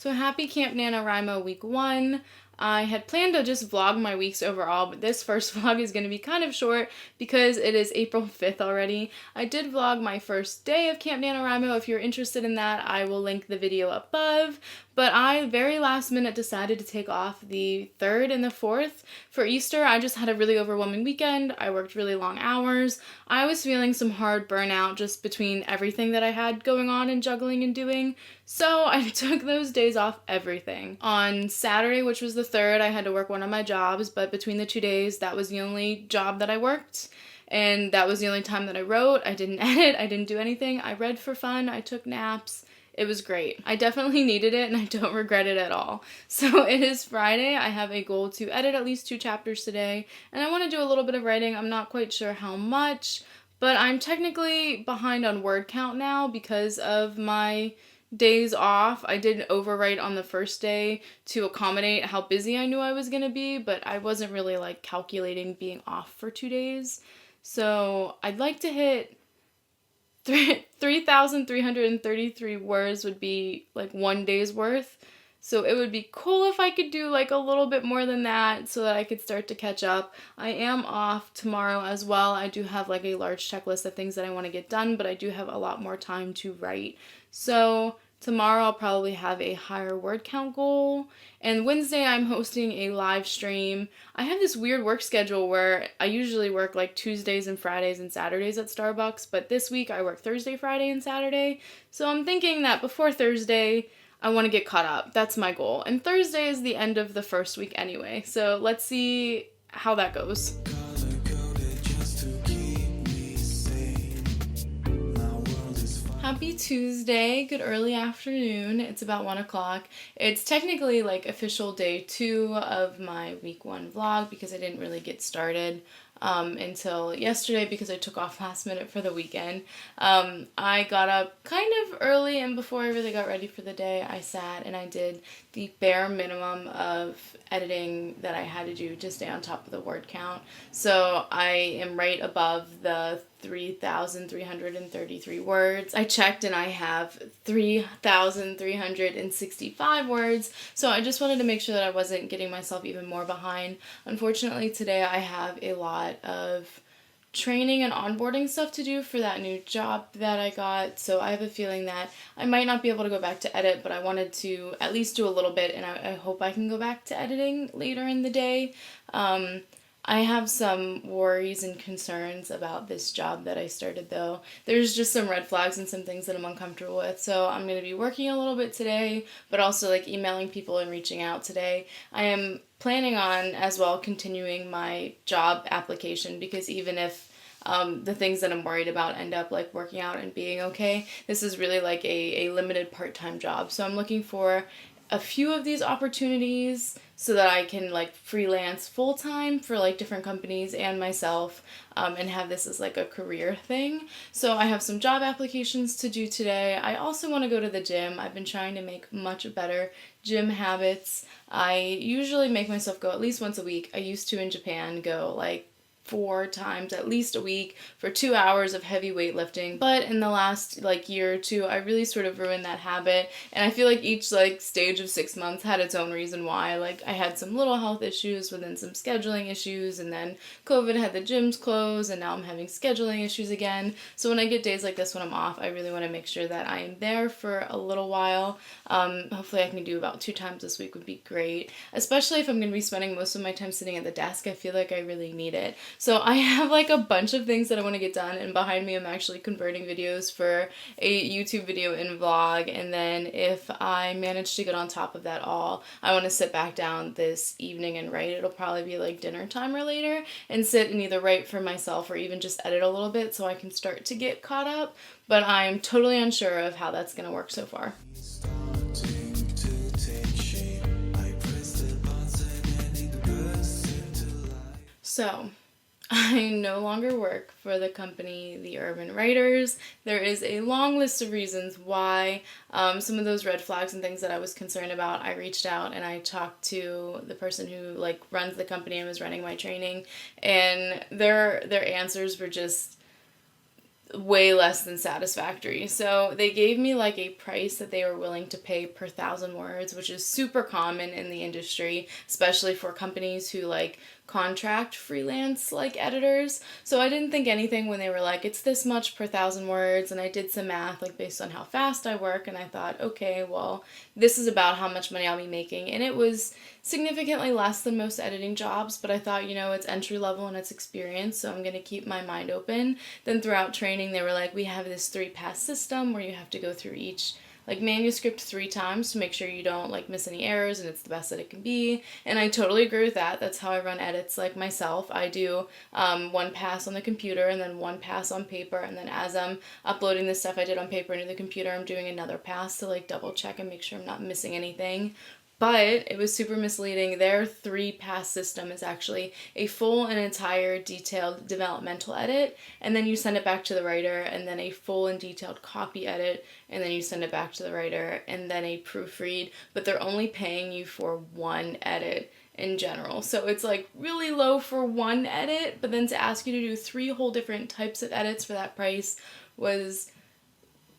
So happy Camp NaNoWriMo week 1. I had planned to just vlog my weeks overall, but this first vlog is going to be kind of short because it is April 5th already. I did vlog my first day of Camp NaNoWriMo. If you're interested in that, I will link the video above. But I, very last minute, decided to take off the 3rd and the 4th for Easter. I just had a really overwhelming weekend. I worked really long hours. I was feeling some hard burnout just between everything that I had going on and juggling and doing. So I took those days off everything. On Saturday, which was the 3rd, I had to work one of my jobs, but between the 2 days, that was the only job that I worked. And that was the only time that I wrote. I didn't edit. I didn't do anything. I read for fun. I took naps. It was great. I definitely needed it and I don't regret it at all. So it is Friday. I have a goal to edit at least 2 chapters today, and I want to do a little bit of writing. I'm not quite sure how much, but I'm technically behind on word count now because of my days off. I did overwrite on the first day to accommodate how busy I knew I was going to be, but I wasn't really like calculating being off for 2 days. So I'd like to hit 3,333 words would be like 1 day's worth. So it would be cool if I could do like a little bit more than that so that I could start to catch up. I am off tomorrow as well. I do have like a large checklist of things that I want to get done, but I do have a lot more time to write. So tomorrow I'll probably have a higher word count goal. And Wednesday I'm hosting a live stream. I have this weird work schedule where I usually work like Tuesdays and Fridays and Saturdays at Starbucks, but this week I work Thursday, Friday, and Saturday. So I'm thinking that before Thursday, I want to get caught up. That's my goal. And Thursday is the end of the first week anyway. So let's see how that goes. Happy Tuesday, good early afternoon. It's about 1 o'clock. It's technically like official day 2 of my week 1 vlog because I didn't really get started until yesterday because I took off last minute for the weekend. I got up kind of early, and before I really got ready for the day, I sat and I did the bare minimum of editing that I had to do to stay on top of the word count. So I am right above the 3,333 words. I checked and I have 3,365 words, so I just wanted to make sure that I wasn't getting myself even more behind. Unfortunately, today I have a lot of training and onboarding stuff to do for that new job that I got, so I have a feeling that I might not be able to go back to edit, but I wanted to at least do a little bit, and I hope I can go back to editing later in the day. I have some worries and concerns about this job that I started, though. There's just some red flags and some things that I'm uncomfortable with, so I'm going to be working a little bit today, but also like emailing people and reaching out today. I am planning on as well continuing my job application because even if the things that I'm worried about end up like working out and being okay, this is really like a limited part-time job. So I'm looking for a few of these opportunities so that I can like freelance full-time for like different companies and myself, and have this as like a career thing. So I have some job applications to do today. I also want to go to the gym. I've been trying to make much better gym habits. I usually make myself go at least once a week. I used to in Japan go like 4 times at least a week for 2 hours of heavy weightlifting, but in the last like year or two I really sort of ruined that habit, and I feel like each like stage of 6 months had its own reason why. Like I had some little health issues, within some scheduling issues, and then COVID had the gyms closed, and now I'm having scheduling issues again. So when I get days like this when I'm off, I really want to make sure that I am there for a little while. Hopefully I can do about 2 times this week would be great, especially if I'm going to be spending most of my time sitting at the desk. I feel like I really need it. So I have like a bunch of things that I want to get done, and behind me I'm actually converting videos for a YouTube video in vlog, and then if I manage to get on top of that all, I want to sit back down this evening and write. It'll probably be like dinner time or later, and sit and either write for myself or even just edit a little bit so I can start to get caught up, but I'm totally unsure of how that's going to work so far. So I no longer work for the company, The Urban Writers. There is a long list of reasons why. Some of those red flags and things that I was concerned about, I reached out and I talked to the person who like runs the company and was running my training, and their answers were just way less than satisfactory. So they gave me like a price that they were willing to pay per 1,000 words, which is super common in the industry, especially for companies who like contract freelance like editors. So I didn't think anything when they were like, it's this much per 1,000 words, and I did some math like based on how fast I work, and I thought, okay, well, this is about how much money I'll be making. And it was significantly less than most editing jobs, but I thought, it's entry level and it's experience, so I'm going to keep my mind open. Then throughout training, they were like, we have this 3-pass system where you have to go through each like manuscript 3 times to make sure you don't like miss any errors and it's the best that it can be. And I totally agree with that. That's how I run edits like myself. I do 1 pass on the computer and then 1 pass on paper, and then as I'm uploading the stuff I did on paper into the computer, I'm doing another pass to like double check and make sure I'm not missing anything. But it was super misleading. Their 3-pass system is actually a full and entire detailed developmental edit, and then you send it back to the writer, and then a full and detailed copy edit, and then you send it back to the writer, and then a proofread, but they're only paying you for 1 edit in general. So it's like really low for 1 edit, but then to ask you to do 3 whole different types of edits for that price was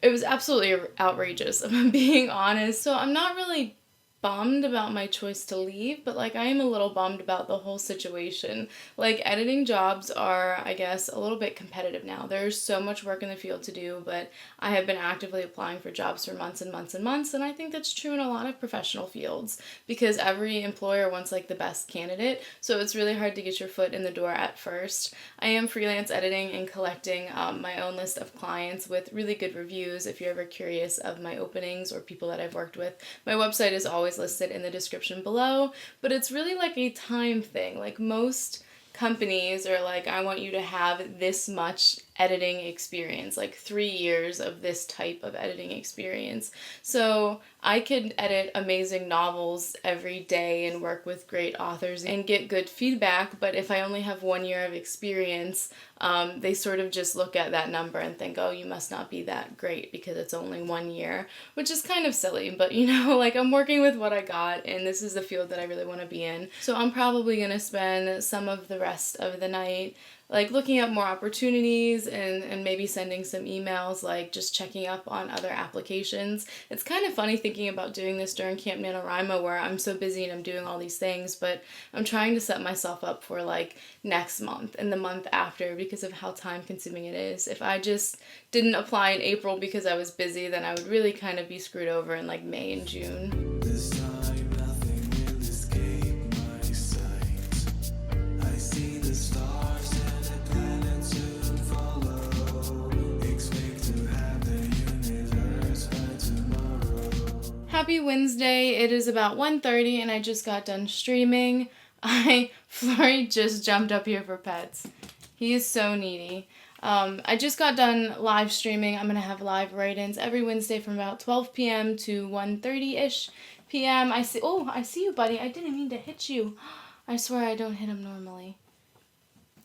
absolutely outrageous, if I'm being honest. So I'm not really bummed about my choice to leave, but like I am a little bummed about the whole situation. Like editing jobs are, I guess, a little bit competitive now. There's so much work in the field to do, but I have been actively applying for jobs for months and months and months, and I think that's true in a lot of professional fields because every employer wants like the best candidate, so it's really hard to get your foot in the door at first. I am freelance editing and collecting my own list of clients with really good reviews. If you're ever curious of my openings or people that I've worked with, my website is always listed in the description below, but it's really like a time thing. Like most companies are like, I want you to have this much editing experience, like 3 years of this type of editing experience. So I could edit amazing novels every day and work with great authors and get good feedback, but if I only have 1 year of experience, they sort of just look at that number and think, oh, you must not be that great because it's only 1 year, which is kind of silly, but like I'm working with what I got, and this is the field that I really want to be in. So I'm probably going to spend some of the rest of the night like looking up more opportunities and maybe sending some emails, like just checking up on other applications. It's kind of funny thinking about doing this during Camp NaNoWriMo where I'm so busy and I'm doing all these things, but I'm trying to set myself up for like next month and the month after because of how time consuming it is. If I just didn't apply in April because I was busy, then I would really kind of be screwed over in like May and June. This time nothing will escape my sight. I see the stars and the planets soon follow. Expect to have the universe by tomorrow. Happy Wednesday. It is about 1:30 and I just got done streaming. Flurry just jumped up here for pets. He is so needy. I just got done live streaming. I'm going to have live write-ins every Wednesday from about 12 p.m. to 1:30-ish p.m. I see you, buddy. I didn't mean to hit you. I swear I don't hit him normally.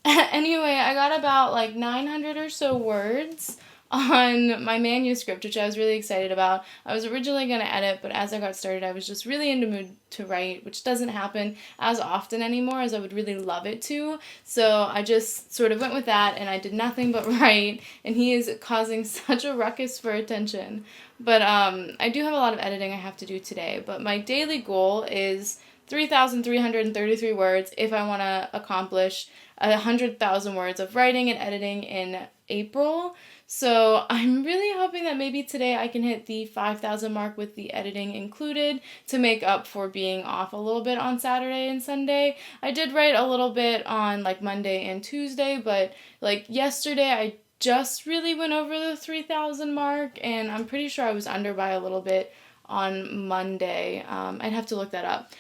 Anyway, I got about like 900 or so words on my manuscript, which I was really excited about. I was originally going to edit, but as I got started, I was just really in the mood to write, which doesn't happen as often anymore as I would really love it to. So I just sort of went with that, and I did nothing but write, and he is causing such a ruckus for attention. But I do have a lot of editing I have to do today, but my daily goal is 3,333 words if I want to accomplish 100,000 words of writing and editing in April. So I'm really hoping that maybe today I can hit the 5,000 mark with the editing included to make up for being off a little bit on Saturday and Sunday. I did write a little bit on like Monday and Tuesday, but like yesterday I just really went over the 3,000 mark, and I'm pretty sure I was under by a little bit on Monday. I'd have to look that up.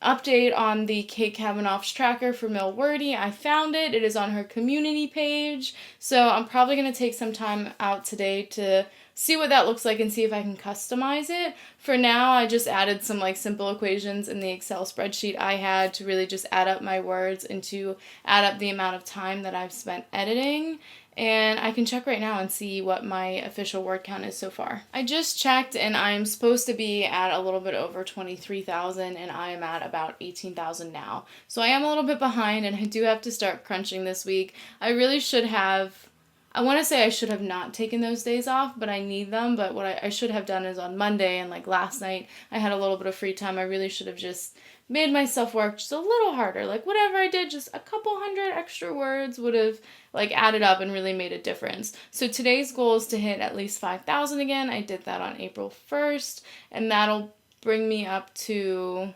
Update on the Kate Kavanagh's tracker for Mill Wordy. I found it. It is on her community page. So I'm probably going to take some time out today to see what that looks like and see if I can customize it. For now, I just added some like simple equations in the Excel spreadsheet I had to really just add up my words and to add up the amount of time that I've spent editing. And I can check right now and see what my official word count is so far. I just checked and I'm supposed to be at a little bit over 23,000 and I am at about 18,000 now. So I am a little bit behind and I do have to start crunching this week. I really should have I want to say I should have not taken those days off, but I need them. But what I should have done is on Monday and like last night, I had a little bit of free time. I really should have just made myself work just a little harder. Like whatever I did, just a couple hundred extra words would have like added up and really made a difference. So today's goal is to hit at least 5,000 again. I did that on April 1st, and that'll bring me up to,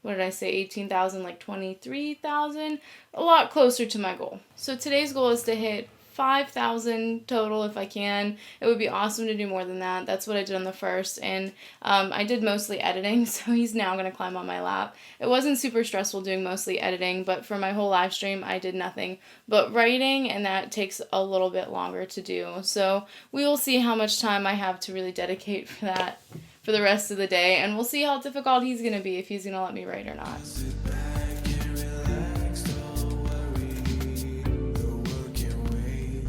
what did I say, 18,000, like 23,000, a lot closer to my goal. So today's goal is to hit 5,000 total if I can. It would be awesome to do more than that. That's what I did on the first, and I did mostly editing, so he's now going to climb on my lap. It wasn't super stressful doing mostly editing, but for my whole live stream, I did nothing but writing, and that takes a little bit longer to do. So we will see how much time I have to really dedicate for that for the rest of the day, and we'll see how difficult he's going to be, if he's going to let me write or not. Sit back and relax, don't worry, the world can wait.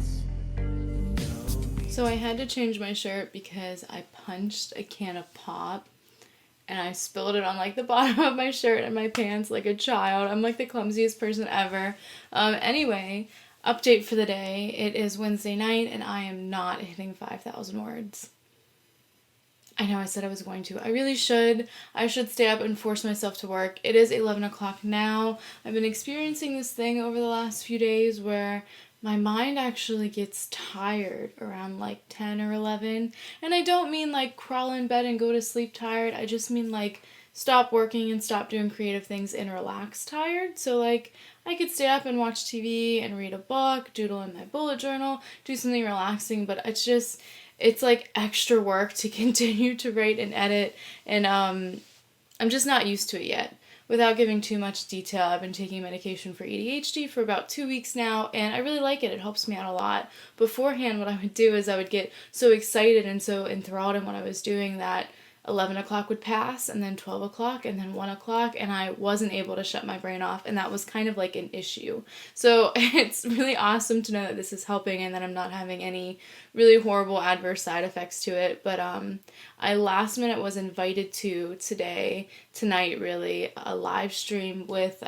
So I had to change my shirt because I punched a can of pop and I spilled it on like the bottom of my shirt and my pants like a child. I'm like the clumsiest person ever. Anyway, update for the day. It is Wednesday night and I am not hitting 5,000 words. I know I said I was going to. I really should. I should stay up and force myself to work. It is 11 o'clock now. I've been experiencing this thing over the last few days where my mind actually gets tired around like 10 or 11. And I don't mean like crawl in bed and go to sleep tired. I just mean like stop working and stop doing creative things and relax tired. So like I could stay up and watch TV and read a book, doodle in my bullet journal, do something relaxing, but it's like extra work to continue to write and edit, and I'm just not used to it yet. Without giving too much detail, I've been taking medication for ADHD for about 2 weeks now, and I really like it. It helps me out a lot. Beforehand, what I would do is I would get so excited and so enthralled in what I was doing that 11 o'clock would pass, and then 12 o'clock, and then 1 o'clock, and I wasn't able to shut my brain off, and that was kind of like an issue. So it's really awesome to know that this is helping and that I'm not having any really horrible adverse side effects to it. But I last minute was invited to tonight really, a live stream with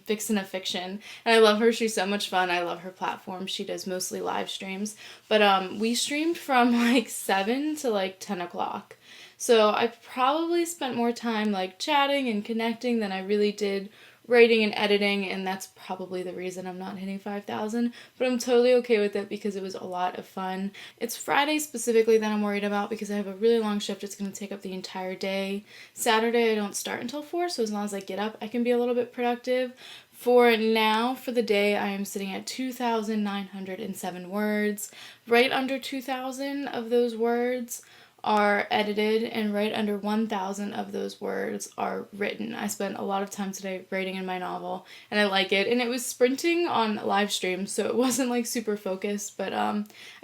Vixen of Fiction, and I love her. She's so much fun. I love her platform. She does mostly live streams, but we streamed from like 7 to like 10 o'clock. So I probably spent more time like chatting and connecting than I really did writing and editing, and that's probably the reason I'm not hitting 5,000, but I'm totally okay with it because it was a lot of fun. It's Friday specifically that I'm worried about because I have a really long shift. It's going to take up the entire day. Saturday I don't start until 4, so as long as I get up I can be a little bit productive. For now, for the day, I am sitting at 2,907 words. Right under 2,000 of those words are edited, and right under 1,000 of those words are written. I spent a lot of time today writing in my novel, and I like it. And it was sprinting on live stream, so it wasn't like super focused, but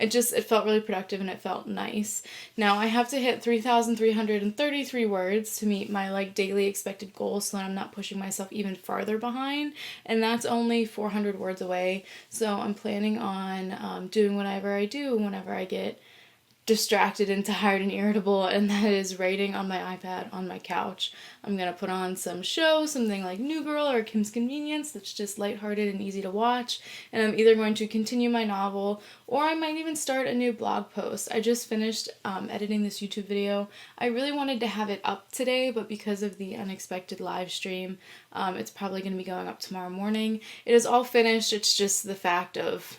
it felt really productive and it felt nice. Now I have to hit 3,333 words to meet my like daily expected goal, so that I'm not pushing myself even farther behind, and that's only 400 words away. So I'm planning on doing whatever I do whenever I get distracted and tired and irritable, and that is writing on my iPad on my couch. I'm gonna put on some show, something like New Girl or Kim's Convenience that's just lighthearted and easy to watch, and I'm either going to continue my novel or I might even start a new blog post. I just finished editing this YouTube video. I really wanted to have it up today, but because of the unexpected live stream, it's probably going to be going up tomorrow morning. It is all finished. It's just the fact of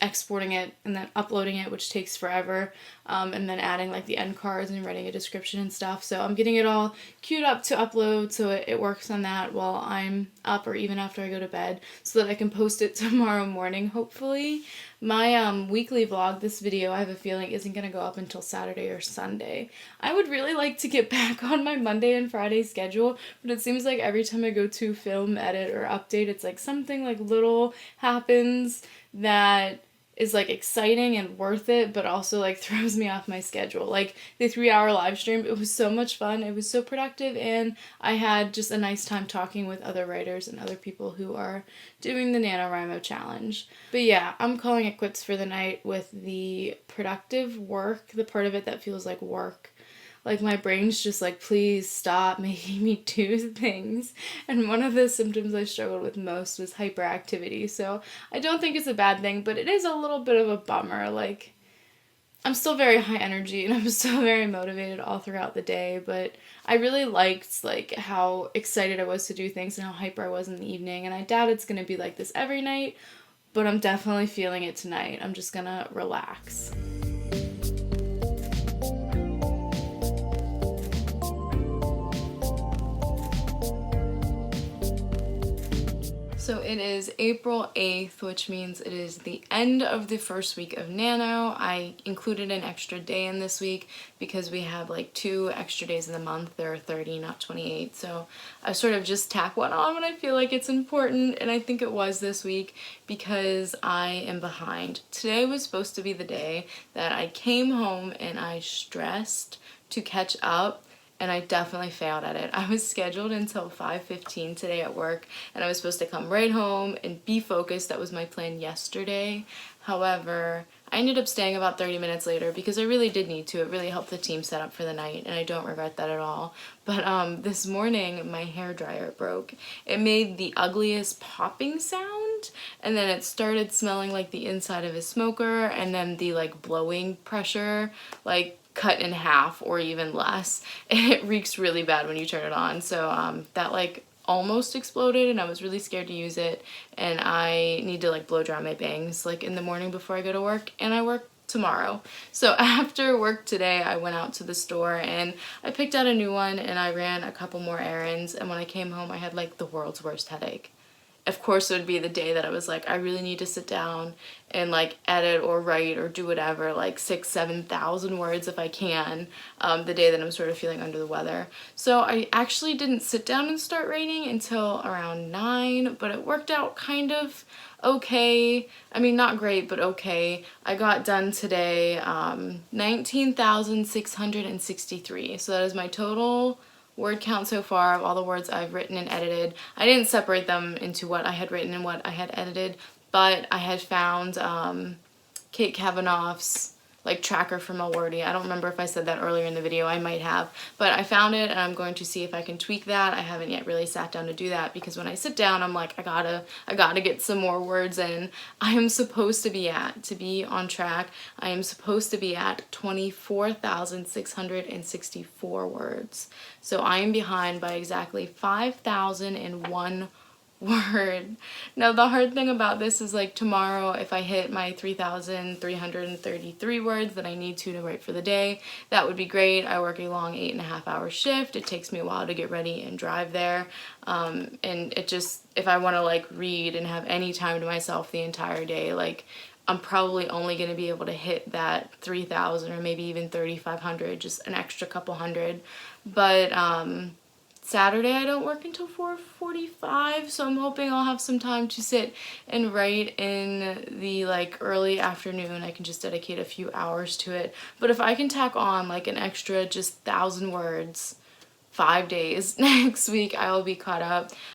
exporting it and then uploading it, which takes forever, and then adding like the end cards and writing a description and stuff. So I'm getting it all queued up to upload, so it works on that while I'm up or even after I go to bed, so that I can post it tomorrow morning, hopefully. My weekly vlog, this video, I have a feeling isn't going to go up until Saturday or Sunday. I would really like to get back on my Monday and Friday schedule, but it seems like every time I go to film, edit, or update, it's like something like little happens that is like exciting and worth it, but also like throws me off my schedule. Like the 3-hour live stream, it was so much fun, it was so productive, and I had just a nice time talking with other writers and other people who are doing the NaNoWriMo challenge. But yeah, I'm calling it quits for the night with the productive work, the part of it that feels like work. Like my brain's just like, please stop making me do things. And one of the symptoms I struggled with most was hyperactivity. So I don't think it's a bad thing, but it is a little bit of a bummer. Like I'm still very high energy and I'm still very motivated all throughout the day, but I really liked like how excited I was to do things and how hyper I was in the evening, and I doubt it's going to be like this every night, but I'm definitely feeling it tonight. I'm just going to relax. So it is April 8th, which means it is the end of the first week of Nano. I included an extra day in this week because we have like 2 extra days in the month. There are 30, not 28. So I sort of just tack one on when I feel like it's important, and I think it was this week because I am behind. Today was supposed to be the day that I came home and I stressed to catch up, and I definitely failed at it. I was scheduled until 5:15 today at work, and I was supposed to come right home and be focused. That was my plan yesterday. However, I ended up staying about 30 minutes later because I really did need to. It really helped the team set up for the night, and I don't regret that at all. But this morning, my hairdryer broke. It made the ugliest popping sound, and then it started smelling like the inside of a smoker, and then the like blowing pressure, like cut in half or even less, and it reeks really bad when you turn it on. So that like almost exploded, and I was really scared to use it, and I need to like blow dry my bangs like in the morning before I go to work, and I work tomorrow. So after work today, I went out to the store and I picked out a new one, and I ran a couple more errands, and when I came home I had like the world's worst headache. Of course, it would be the day that I was like, I really need to sit down and like edit or write or do whatever, like 7,000 words if I can, the day that I'm sort of feeling under the weather. So I actually didn't sit down and start writing until around 9, but it worked out kind of okay. I mean, not great, but okay. I got done today 19,663. So that is my total word count so far of all the words I've written and edited. I didn't separate them into what I had written and what I had edited, but I had found Kate Kavanaugh's like tracker for Melwordy. I don't remember if I said that earlier in the video. I might have, but I found it, and I'm going to see if I can tweak that. I haven't yet really sat down to do that because when I sit down, I'm like, I gotta get some more words in. I am supposed to be on track. I am supposed to be at 24,664 words. So I am behind by exactly 5,001 word. Now the hard thing about this is like tomorrow, if I hit my 3,333 words that I need to write for the day, that would be great. I work a long 8.5-hour shift. It takes me a while to get ready and drive there. And it just, if I want to like read and have any time to myself the entire day, like I'm probably only going to be able to hit that 3,000 or maybe even 3,500, just an extra couple hundred. But Saturday I don't work until 4:45, so I'm hoping I'll have some time to sit and write in the like early afternoon. I can just dedicate a few hours to it. But if I can tack on like an extra just 1,000 words 5 days next week, I will be caught up.